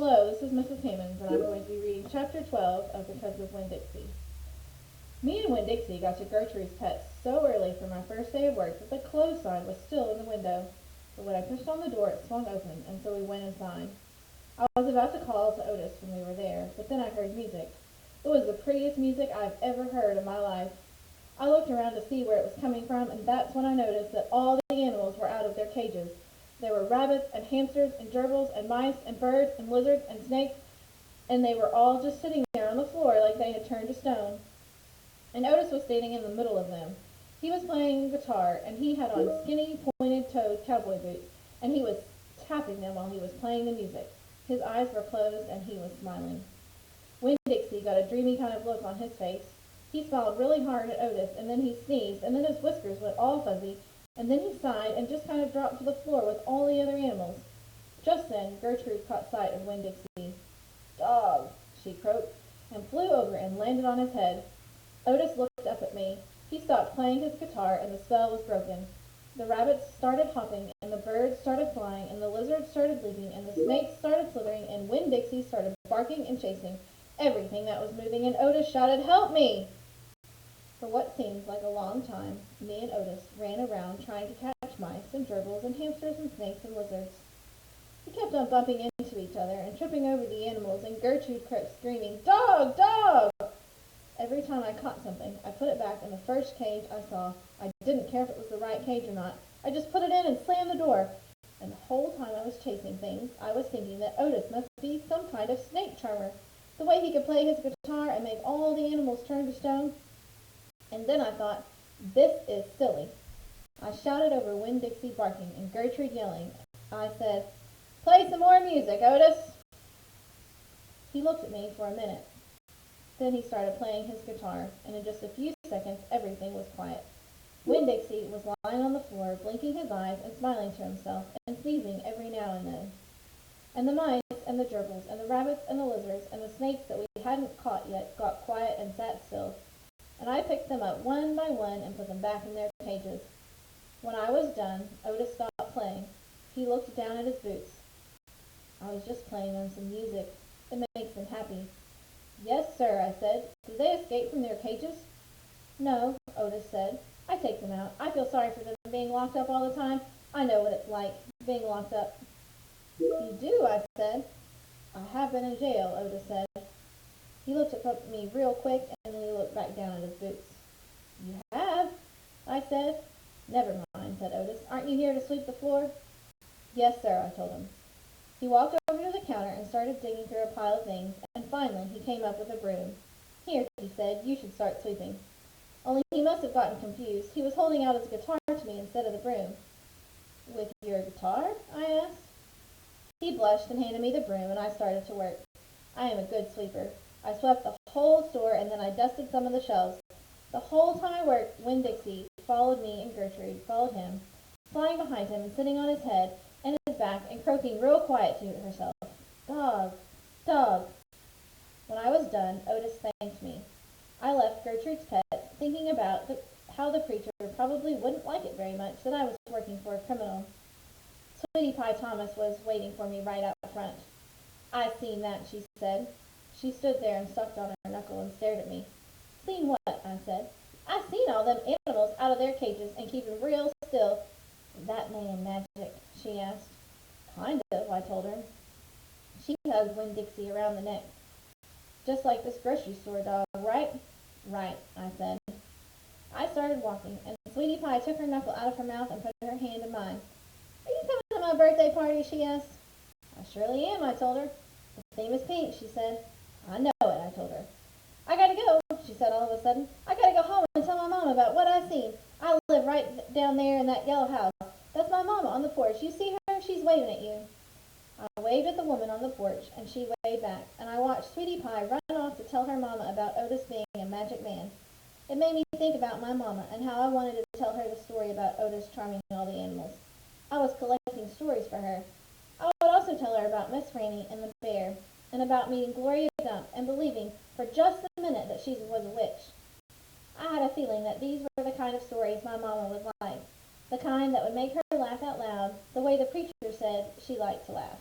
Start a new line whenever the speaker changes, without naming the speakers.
Hello, this is Mrs. Hammond, and I'm going to be reading Chapter 12 of Because of Winn Dixie. Me and Winn Dixie got to Gertrude's Pets so early for my first day of work that the close sign was still in the window. But when I pushed on the door, it swung open, and so we went inside. I was about to call to Otis when we were there, but then I heard music. It was the prettiest music I've ever heard in my life. I looked around to see where it was coming from, and that's when I noticed that all the animals were out of their cages. There were rabbits and hamsters and gerbils and mice and birds and lizards and snakes, and they were all just sitting there on the floor like they had turned to stone. And Otis was standing in the middle of them. He was playing guitar, and he had on skinny, pointed-toed cowboy boots, and he was tapping them while he was playing the music. His eyes were closed, and he was smiling. Winn Dixie got a dreamy kind of look on his face. He smiled really hard at Otis, and then he sneezed, and then his whiskers went all fuzzy, and then he sighed and just kind of dropped to the floor with all the other animals. Just then, Gertrude caught sight of Winn Dixie. "Dog," she croaked, and flew over and landed on his head. Otis looked up at me. He stopped playing his guitar, and the spell was broken. The rabbits started hopping, and the birds started flying, and the lizards started leaping, and the snakes started slithering, and Winn Dixie started barking and chasing everything that was moving, and Otis shouted, "Help me!" For what seemed like a long time, me and Otis ran around trying to catch mice and gerbils and hamsters and snakes and lizards. We kept on bumping into each other and tripping over the animals, and Gertrude kept screaming, "Dog! Dog!" Every time I caught something, I put it back in the first cage I saw. I didn't care if it was the right cage or not. I just put it in and slammed the door. And the whole time I was chasing things, I was thinking that Otis must be some kind of snake charmer. The way he could play his guitar and make all the animals turn to stone. And then I thought, this is silly. I shouted over Winn Dixie barking and Gertrude yelling. I said, "Play some more music, Otis." He looked at me for a minute. Then he started playing his guitar, and in just a few seconds everything was quiet. Winn Dixie was lying on the floor, blinking his eyes and smiling to himself, and sneezing every now and then. And the mice and the gerbils and the rabbits and the lizards and the snakes that we hadn't caught yet got quiet and sat still. And I picked them up one by one and put them back in their cages. When I was done, Otis stopped playing. He looked down at his boots. "I was just playing them some music. It makes them happy." "Yes, sir," I said. "Do they escape from their cages?" "No," Otis said. "I take them out. I feel sorry for them being locked up all the time. I know what it's like, being locked up." "You do?" I said. "I have been in jail," Otis said. He looked up at me real quick, and then he looked back down at his boots. "You have?" I said. "Never mind," said Otis. "Aren't you here to sweep the floor?" "Yes, sir," I told him. He walked over to the counter and started digging through a pile of things, and finally he came up with a broom. "Here," he said, "you should start sweeping." Only he must have gotten confused. He was holding out his guitar to me instead of the broom. "With your guitar?" I asked. He blushed and handed me the broom, and I started to work. I am a good sweeper. I swept the whole store, and then I dusted some of the shelves. The whole time I worked, Winn Dixie followed me, and Gertrude followed him, flying behind him and sitting on his head and his back and croaking real quiet to herself, "Dog, dog." When I was done, Otis thanked me. I left Gertrude's Pet, thinking about how the preacher probably wouldn't like it very much that I was working for a criminal. Sweetie Pie Thomas was waiting for me right out front. "I seen that," she said. She stood there and sucked on her knuckle and stared at me. "Seen what?" I said. "I seen all them animals out of their cages and keeping real still." "That man magic?" she asked. "Kind of," I told her. She hugged Winn Dixie around the neck. "Just like this grocery store dog, right?" "Right," I said. I started walking, and Sweetie Pie took her knuckle out of her mouth and put her hand in mine. "Are you coming to my birthday party?" she asked. "I surely am," I told her. "The theme is pink," she said. "I know it," I told her. "I gotta go," she said all of a sudden. "I gotta go home and tell my mom about what I seen. I live right down there in that yellow house. That's my mama on the porch. You see her? She's waving at you." I waved at the woman on the porch, and she waved back, and I watched Sweetie Pie run off to tell her mama about Otis being a magic man. It made me think about my mama and how I wanted to tell her the story about Otis charming all the animals. I was collecting stories for her. I would also tell her about Miss Franny and the bear, and about meeting Gloria Dump and believing for just a minute that she was a witch. I had a feeling that these were the kind of stories my mama would like, the kind that would make her laugh out loud, the way the preacher said she liked to laugh.